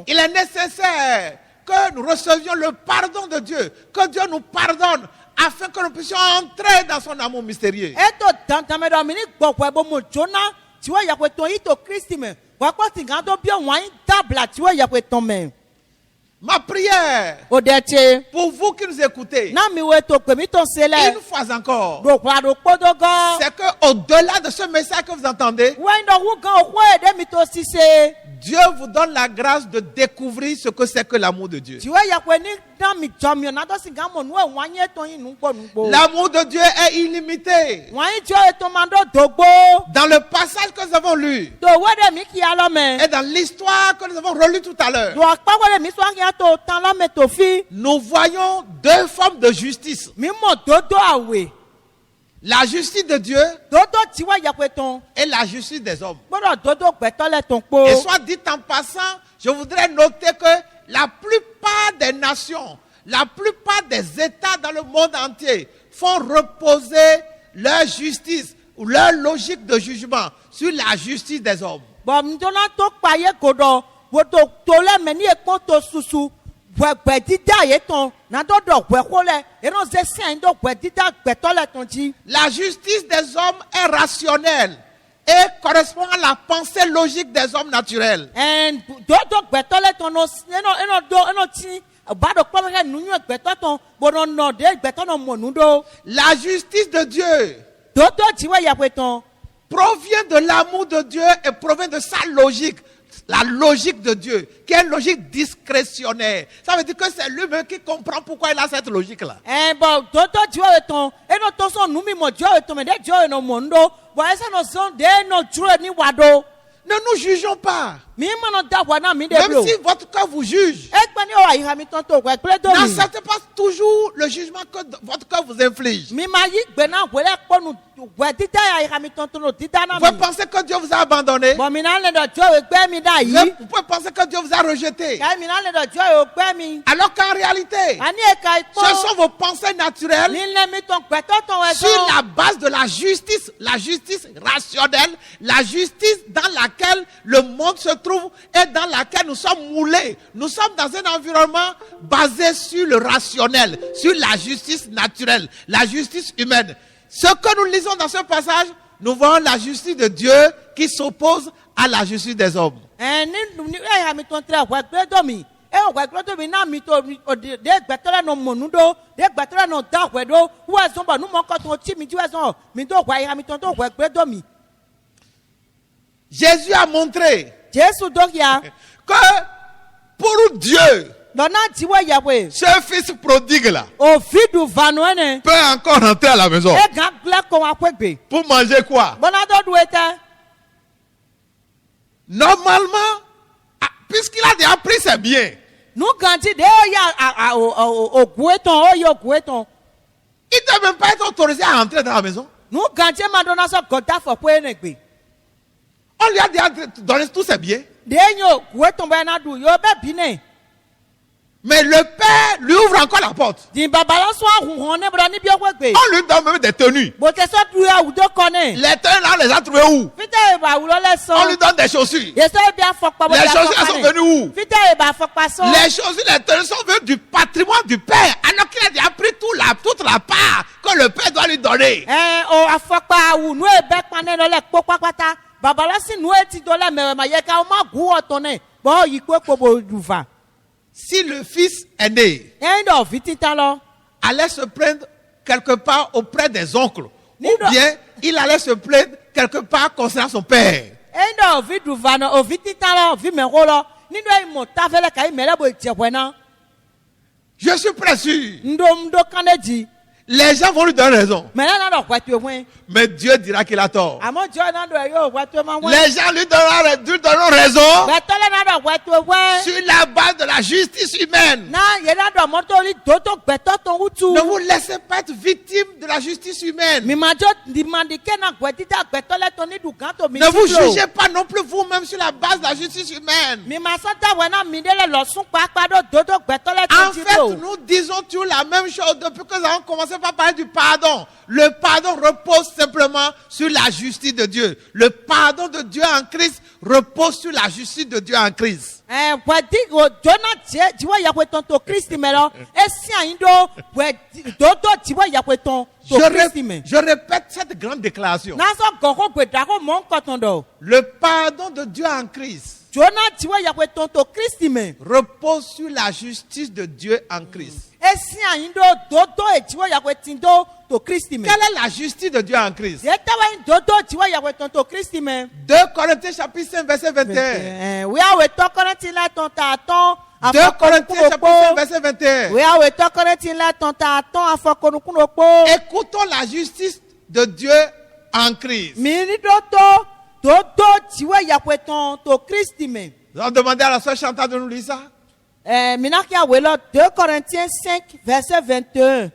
Il est nécessaire que nous recevions le pardon de Dieu, que Dieu nous pardonne afin que nous puissions entrer dans son amour mystérieux. Ma prière pour vous qui nous écoutez, une fois encore, c'est qu'au-delà de ce message que vous entendez, Dieu vous donne la grâce de découvrir ce que c'est que l'amour de Dieu. L'amour de Dieu est illimité. Dans le passage que nous avons lu et dans l'histoire que nous avons relue tout à l'heure, nous voyons deux formes de justice. La justice de Dieu et la justice des hommes. Et soit dit en passant, je voudrais noter que la plupart des nations, la plupart des États dans le monde entier font reposer leur justice ou leur logique de jugement sur la justice des hommes. La justice des hommes est rationnelle et correspond à la pensée logique des hommes naturels. La justice de Dieu provient de l'amour de Dieu et provient de sa logique. La logique de Dieu, qui est une logique discrétionnaire. Ça veut dire que c'est lui-même qui comprend pourquoi il a cette logique-là. Ne nous jugeons pas. Même si votre cœur vous juge, n'acceptez pas toujours le jugement que votre cœur vous inflige. Vous pensez que Dieu vous a abandonné. Vous pouvez penser que Dieu vous a rejeté. Alors qu'en réalité, ce sont vos pensées naturelles sur la base de la justice rationnelle, la justice dans laquelle le monde se trouve et dans laquelle nous sommes moulés. Nous sommes dans un environnement basé sur le rationnel, sur la justice naturelle, la justice humaine. Ce que nous lisons dans ce passage, nous voyons la justice de Dieu qui s'oppose à la justice des hommes. Jésus a montré Jésus dokia. Que pour Dieu, Dona tiwa yawe. ce fils prodigue là O vidu vanoene. peut encore rentrer à la maison. E gangle ko akwegbe. Pour manger quoi? Bona do duete. Normalement, puisqu'il a déjà pris ses biens, Nou ganti de o ya o gueton o yo gueton. il ne doit même pas être autorisé à entrer dans la maison. Nou ganti madonna so goda fo po enegbe. On lui a déjà donné tous ses biens. De yo gueton ba na du yo be bine. Mais le père lui ouvre encore la porte. Di babala so ahun ne bra ni bi okwegbe. On lui donne même des tenues. Bo te so du ya udo kone. Les tenues là, on les a trouvées où? Fite e ba wulo le so. On lui donne des chaussures. Yeso e bi afokpa bo Les chaussures elles sont venues où? Fite e ba afokpa so. Les chaussures, les tenues sont venues du patrimoine du père. Alors qu'il a déjà pris toute la part que le père doit lui donner. O afokpa wu nu e be pane no le popa pata. Babala si nu e ti do le me ma ye ka o ma gu otone. Bo yi ko bo duva. Si le fils aîné Endo vitita lo. allait se plaindre quelque part auprès des oncles, Ni ou do- bien il allait se plaindre quelque part concernant son père, Endo viduva no o vitita lo vi me ro lo. Ni do i mo ta fele ka i mele bo je wena. je suis très sûr, Ndo kaneji. les gens vont lui donner raison. Mele na do kwatu wen. Mais Dieu dira qu'il a tort. Amo jo na do yo kwatu ma wen. Les gens lui donneront raison Betole na do kwatu wen. sur la base de la justice humaine. Na ye na do moto li dodo gbeto ton utu. Ne vous laissez pas être victime de la justice humaine. Mi majo di mandike na gwetita gbetole to ni du ganto mi. Ne vous jugez pas non plus vous-même sur la base de la justice humaine. Mi masata wena mi dele lo sun papa do dodo gbetole En to ti fait, do. nous disons toujours la même chose depuis que nous avons commencé par parler du pardon. Le pardon repose simplement sur la justice de Dieu. Le pardon de Dieu en Christ repose sur la justice de Dieu en Christ. Wedi o dona je jiwa ya kweton to Kristi me lo. Esi ayin do dodo jiwa ya kweton to Kristi me. Je répète cette grande déclaration. Na so goko gbeda ko mo nkoton do. Le pardon de Dieu en Christ Jona jiwa ya kweton to Kristi me. repose sur la justice de Dieu en Christ. Esi ayin do dodo e jiwa ya kwetin do to Kristi me. Quelle est la justice de Dieu en Christ? Yetawa in dodo jiwa ya kweton to Kristi me. 2 Corinthiens chapitre 5 verset 21. We are we talking to la ton ta ton. 2 Corinthiens chapitre 5 verset 21. We are we talking to la ton ta ton afokonu kunopo. Écoutons la justice de Dieu en Christ. Mini dodo dodo jiwa ya kweton to Kristi me. Nous allons demander à la soeur Chantal de nous lire ça. Minaki a welo 2 Corinthiens 5 verset 21.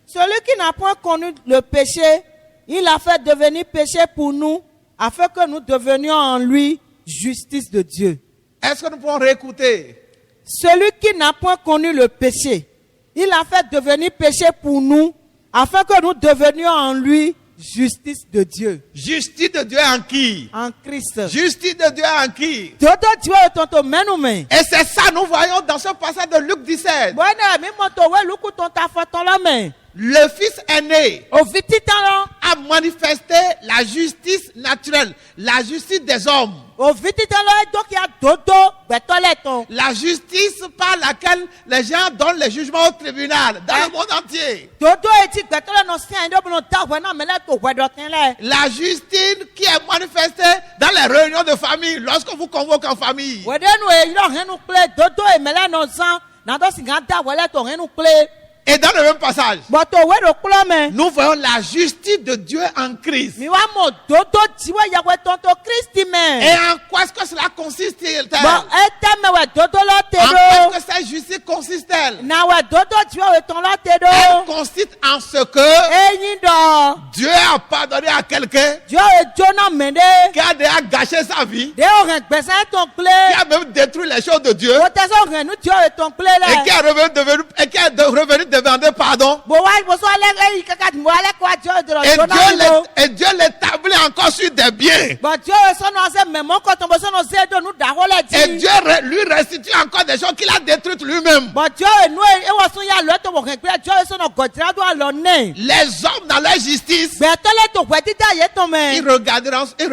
Celui qui n'a point connu le péché, il a fait devenir péché pour nous, afin que nous devenions en lui justice de Dieu. Est-ce que nous pouvons réécouter? Celui qui n'a point connu le péché, il a fait devenir péché pour nous, afin que nous devenions en lui justice de Dieu. Justice de Dieu en qui? En Christ. Justice de Dieu en qui? Dodo Dieu tonto menume. Et c'est ça nous voyons dans ce passage de Luc 17. Bueno, mi moto we luku tonta fotolome. Le fils aîné O vititalo. a manifesté la justice naturelle, la justice des hommes. O vititalo e doki a dodo betoleton. La justice par laquelle les gens donnent les jugements au tribunal dans le monde entier. Dodo eti betole no sin do no ta wena mele to wedotin le. La justice qui est manifestée dans les réunions de famille, lorsque vous convoquez en famille. Wedenu e iro henu kle dodo e mele no zan na do singa da wele to henu kle. Et dans le même passage, Boto wedo klome. nous voyons la justice de Dieu en Christ. Mi wa mo dodo tiwe ya wetonto Kristi me. Et en quoi est-ce que cela consiste-t-il? Bo eteme we dodo lo En te quoi do. est-ce que cette justice consiste-t-elle? Na we dodo tiwe weton lo te do. Elle consiste en ce que Eyin do. Dieu a pardonné à quelqu'un Jo e jona mende. qui a déjà gâché sa vie, De o ren gbese ton qui kle. a même détruit les choses de Dieu O te so ren nu tio e ton kle et qui le. est revenu demander pardon. Bo wa bo so ale e kaka mo ale ko ajo de Et jona mo. Dieu l'établit encore sur des biens. Bo jo e so no se memo ko ton bo so no se do nu da ho le Et ti. Dieu lui restitue encore des choses qu'il a détruites lui-même. Bo jo e nu e wo so ya lo to wo ren pe jo e so no godra do alo ne. Les hommes dans leur justice, Be to le to we tita ye to me. ils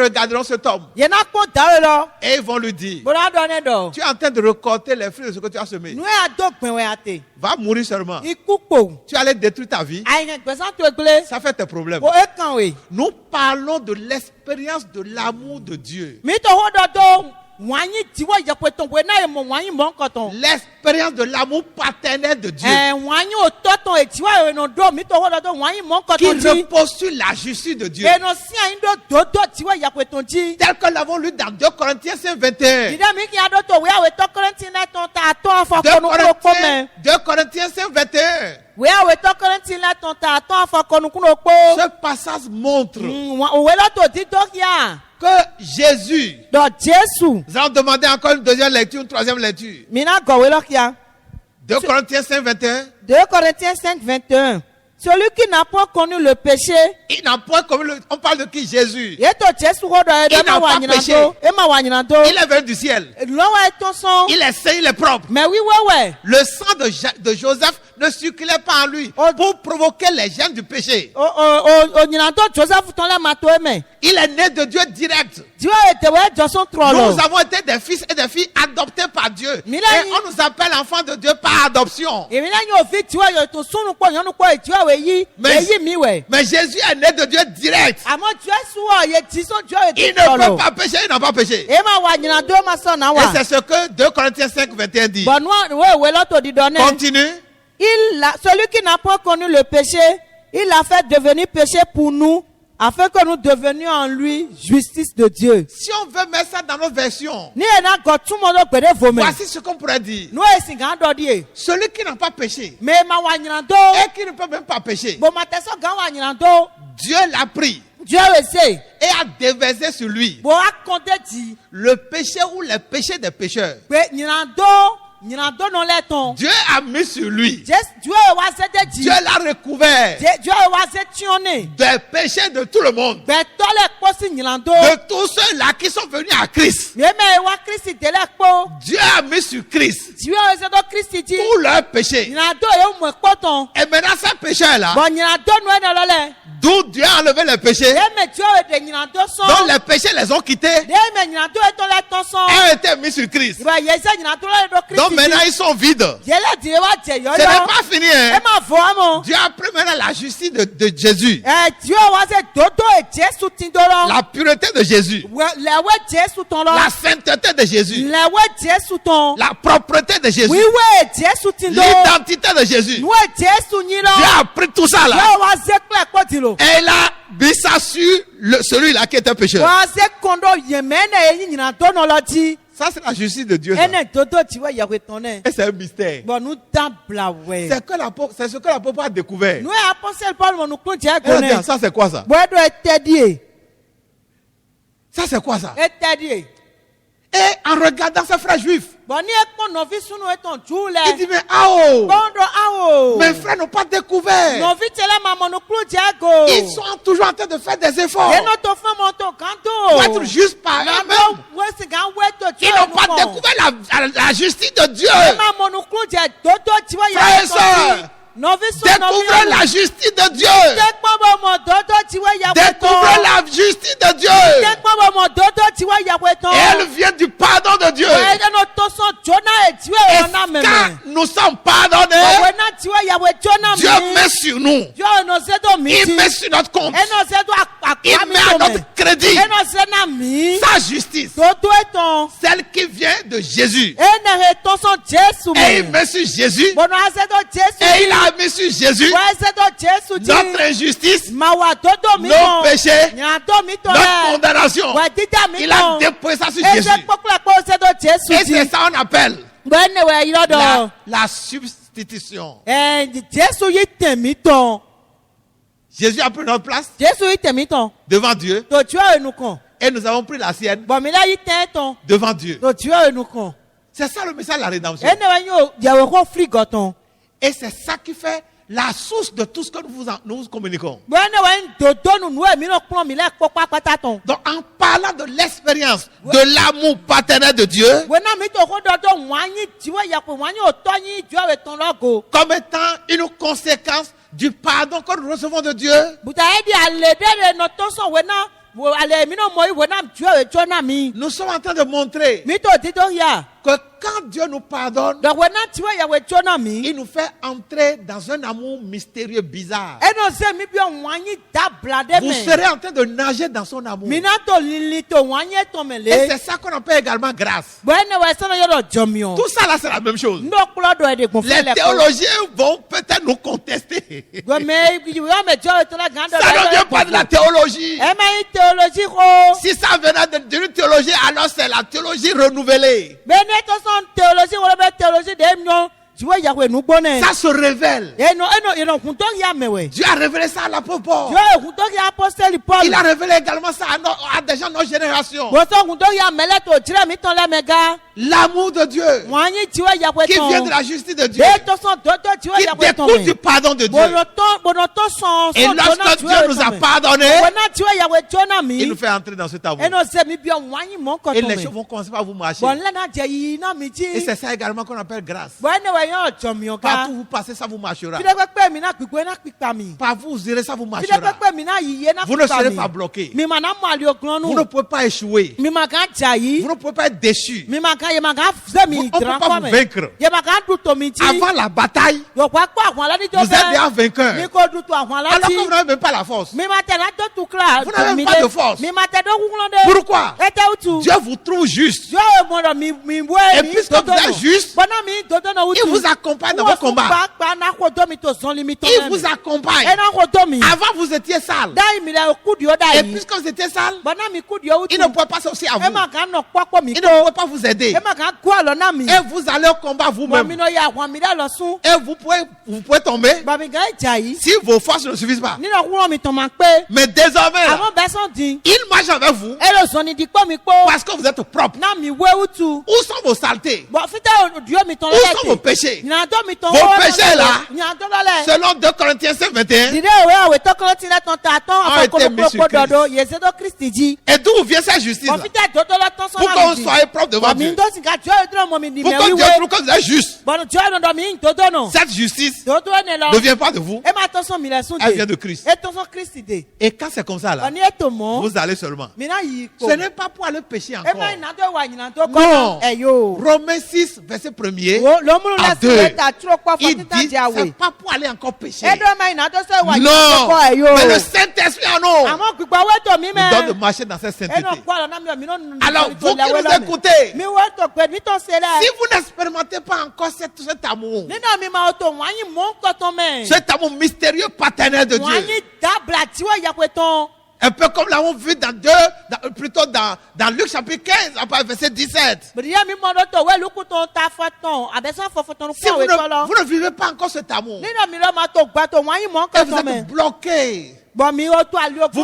regarderont cet homme Ye na ko da lo. et ils vont lui dire, Bo na do ne do. tu es en train de récolter les fruits de ce que tu as semé. Nu e do gben we ate. Va mourir seulement. Iku po. Tu allais détruire ta vie. Ai ren gbese to egle. Ça fait tes problèmes. Bo e kan we. Nous parlons de l'expérience de l'amour de Dieu. Mi to ho do do wanyi tiwa yakweton wena e mo wanyi mon koton. l'expérience de l'amour paternel de Dieu Wanyi ototon e tiwa e no do mi to wodo do wanyi mon qui koton ji. repose sur la justice de Dieu. E no si ayin do dodo tiwa yakweton ji. Tel que l'avons lu dans 2 Corinthiens 5:21. Dida mi ki ado to we awe to Corinthians ton ta ton afọ 2 konu kuno kome. Corinthiens 5:21. We awe to Corinthians ton ta ton afọ konu kuno po. Ce passage montre We lo to di dokia. que Jésus, Do Jésus. nous allons demander encore une deuxième lecture, une troisième lecture. Mina go we lo kia. 2 Corinthiens 5:21. 2 Corinthiens 5, 21. Celui qui n'a pas connu le péché, Il n'a point commis on parle de qui? Jésus. yeto Jésus wodo Il n'a pas péché. ema wanyinado. Il est venu du ciel. Lowa eton son. Il est saint, il est propre. Mais oui, ouais. Le sang de Joseph ne circulait pas en lui pour provoquer les gènes du péché. O nyinado Joseph ton la mato eme. Il est né de Dieu direct. Diwa ete we Johnson trolo. Nous avons été des fils et des filles adoptés par Dieu. Mila Et yi- on nous appelle enfants de Dieu par adoption. Emina nyo fi tiwa yo to sunu po nyonu po tiwa we yi. Mais- Eyi mi we. Mais Jésus est né de Dieu direct. Amo Jésus o ye tiso Diwa Il ete ne trolo. peut pas pécher, il n'a pas péché. Ema wanyinado ma son na Et wa. c'est ce que 2 Corinthiens 5:21 dit. Bon we lo to di donne. Continue. Celui qui n'a pas connu le péché, il l'a fait devenir péché pour nous, afin que nous devenions en lui justice de Dieu. Si on veut mettre ça dans notre version, Ni ena go tumo do gbede vome. voici ce qu'on pourrait dire. No esi gan do die. Celui qui n'a pas péché Me ma wanyinado. et qui ne peut même pas pécher, Bo ma teso gan wanyinado. Dieu l'a pris Dieu we say. et a déversé sur lui Bo akonde di. le péché ou les péchés des pécheurs. Pe nyinado no le ton. Dieu a mis sur lui. Dieu wa zede di. Dieu l'a recouvert Dieu wa zede tione. des péchés de tout le monde. Be tole posi nyinado. De tous ceux-là qui sont venus à Christ. Me wa Christ de le po. Dieu a mis sur Christ Dieu we zedo Christ di. tous leurs péchés. Nyinado yo mo ekpoton. Et maintenant ces pécheurs-là, Bon nyinado no ene lole. d'où Dieu a enlevé les péchés, Deme Dieu we de nyinado son. dont les péchés les ont quittés, Deme nyinado eto le ton son. ont été mis sur Christ. Iba yeze nyinado le do Christ. Donc maintenant ils sont vides. Yele di wa je yo Ce n'est yo. pas fini. E Hein? ma vo amo. Dieu a pris maintenant la justice de Jésus, Dieu wa se dodo e Jesu tindoro. la pureté de Jésus, Le Jesu ton lo. la sainteté de Jésus, Le Jesu ton. la propreté de Jésus, Oui we Jesu tindoro. l'identité de Jésus. Nous Jesu nyiro. Dieu a pris tout ça là Dieu wa se kle kpotilo. et il a mis ça sur celui-là qui était pécheur. Wa se kondo yemene e nyinado no lo di. Ça c'est la justice de Dieu. Ça. Ene dodo ti wa yawe tonne. Et c'est un mystère. Bon nous dabla we. C'est ce que l'apôtre a découvert. Nous apostle Paul mon nous dia Et on dit, gone. ça c'est quoi ça? Bo do etedie. Ça c'est quoi ça? Etedie. Et en regardant ses frères juifs, Bon ni ekpon novi sunu eton jule. il dit mais ah oh, Bondo awo. mes frères n'ont pas découvert. Novi tele mama no klu dia go. Ils sont toujours en train de faire des efforts Ye no to fa mo to kanto. pour être juste par Na eux-mêmes. no wesi gan weto ti. Ils n'ont pas découvert la justice de Dieu. Mama no klu dia dodo ti wa Frères et ya. sœurs, Novi sunu découvrez la justice de Dieu. Dekpo mo dodo ti wa ya weto. Découvrez la justice de Dieu. Dekpo mo dodo ti wa ya weto. Et elle vient du pardon de Dieu. Ede no to so Jonah e ti wa Et ona meme. quand nous sommes pardonnés, Owe na ti wa ya we Jonah Dieu mi. met sur nous. Dieu no se do mi Il ti. met sur notre compte. Eno se do Il akwa mi met à to notre me. crédit Eno se na mi. sa justice. Dodo eton. Celle qui vient de Jésus. Ene he to so Jesu Et il me. met sur Jésus. Bono a se do Jesu. Et il a mis sur Jésus Wa se do Jesu ti. notre injustice, Ma wa dodo mi nos to. péchés, Nya do mi to notre le. condamnation. Wa dida mi Il a to. déposé ça sur Ese Jésus. pokula ko se do Jesu Et ti. c'est ça qu'on appelle Bene we iro do. la substitution. Jesu yi temi ton. Jésus a pris notre place Jesu yi temi ton. devant Dieu. To tu a enu kan. Et nous avons pris la sienne Bon mi la yi ten ton. devant Dieu. To tu a enu kan. C'est ça le message de la rédemption. Ene we yo yawe ko free goton. Et c'est ça qui fait la source de tout ce que nous vous communiquons. Bene we dodo nu nu e mi no klon mi le popa pata ton. Donc en parlant de l'expérience de l'amour paternel de Dieu We na mi to ko dodo wanyi tiwe ya ko wanyi otonyi ju awe ton logo. comme étant une conséquence du pardon que nous recevons de Dieu, Buta e di ale de no to so we na ale mi no mo we na ju awe jona mi. nous sommes en train de montrer Mi to dido ya. que quand Dieu nous pardonne, Donc, when I tell you, Jonah me, il nous fait entrer dans un amour mystérieux, bizarre. and I say, maybe on one year that blood. Vous serez en train de nager dans son amour. Minato lilito one year to me. Et c'est ça qu'on appelle également grâce. When I was on your jomio. Tout ça là, c'est la même chose. No blood or the Les théologiens vont peut-être nous contester. Ça ne vient pas de la théologie. Si ça venait d'une théologie, alors c'est la théologie renouvelée. Ça se révèle. Dieu a révélé ça à l'apôtre Paul. Il a révélé également ça à des gens de notre génération. L'amour de Dieu qui vient de la justice de Dieu, qui découle du pardon de Dieu. Et lorsque Dieu nous a pardonné, il nous fait entrer dans cet amour. Et les choses vont commencer par vous marcher. Et c'est ça également qu'on appelle grâce. Partout où vous passez, ça vous marchera. Par vous, vous irez, ça vous marchera. Vous ne serez pas bloqué. Vous ne pouvez pas échouer. Vous ne pouvez pas être déçu. On ne peut pas vous vaincre. Avant la bataille, vous êtes déjà vainqueur. Alors que vous n'avez même pas la force. Vous n'avez même pas de force. Pourquoi? Dieu vous trouve juste. Et puisque vous êtes juste, il vous accompagne dans vos combats. Il vous accompagne. Avant, vous étiez sale. Et puisque vous étiez sale, il ne pouvait pas s'associer à vous. Il ne pouvait pas vous aider. Et vous allez au combat vous-même. Et vous pouvez tomber si vos forces ne suffisent pas. Mais désormais, il marche avec vous parce que vous êtes propre. Où sont vos saletés? Où sont vos péchés? Vos péchés là, selon 2 Corinthiens 5, 21, ont été mis sur Christ. Et d'où vient cette justice là? Pour qu'on soit propre devant Dieu. Pour que Dieu trouve que vous êtes juste. Cette justice ne vient pas de vous. Elle vient de Christ. Et quand c'est comme ça là, vous allez seulement. Ce n'est pas pour aller pécher encore. Non. Romains 6, verset 1er à 2. Il dit, c'est pas pour aller encore pécher. Non. Mais le Saint-Esprit en nous nous donne de marcher dans cette sainteté. Alors, vous qui nous écoutez, si vous n'expérimentez pas encore cet amour, cet amour mystérieux paternel de Dieu, un peu comme l'avons vu dans Luc chapitre 15, après verset 17. Si vous ne vivez pas encore cet amour, et vous êtes bloqué, vous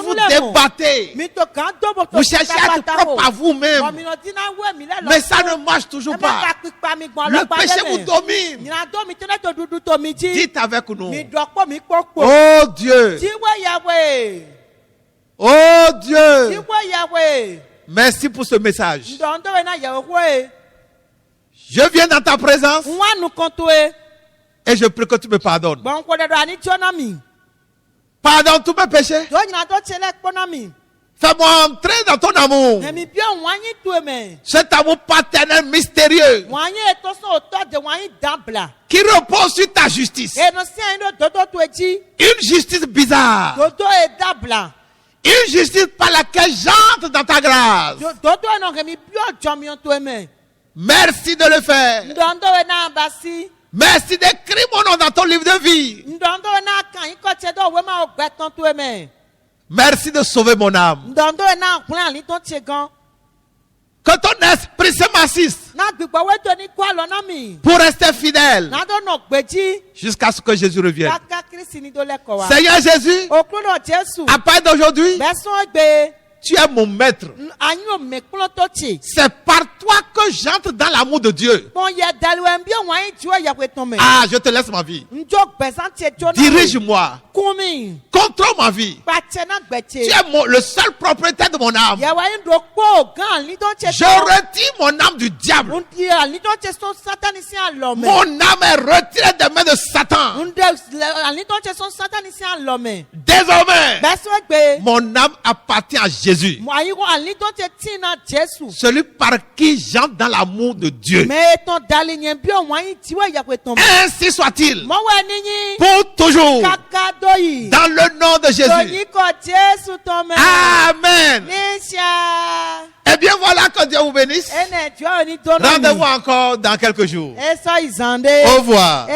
vous débattez, vous cherchez à être propre à vous-même, mais ça ne marche toujours pas. Le péché vous domine. Dites avec nous: oh Dieu, oh Dieu, merci pour ce message. Je viens dans ta présence et je prie que tu me pardonnes. Pardonne tous mes péchés. Fais-moi entrer dans ton amour. Cet amour paternel mystérieux qui repose sur ta justice. Une justice bizarre. Une justice par laquelle j'entre dans ta grâce. Merci de le faire. Merci d'écrire mon nom dans ton livre de vie. Merci de sauver mon âme. Que ton esprit se m'assiste pour rester fidèle jusqu'à ce que Jésus revienne. Seigneur Jésus, à partir d'aujourd'hui, tu es mon maître. C'est par toi que j'entre dans l'amour de Dieu. Ah, je te laisse ma vie. Dirige-moi. Contrôle ma vie. Tu es le seul propriétaire de mon âme. Je retire mon âme du diable. Mon âme est retirée des mains de Satan. Désormais, mon âme appartient à Jésus. Celui par qui j'entre dans l'amour de Dieu. Ainsi soit-il. Pour toujours. Dans le nom de Jésus. Amen. Eh bien voilà, que Dieu vous bénisse. Rendez-vous encore dans quelques jours. Au revoir.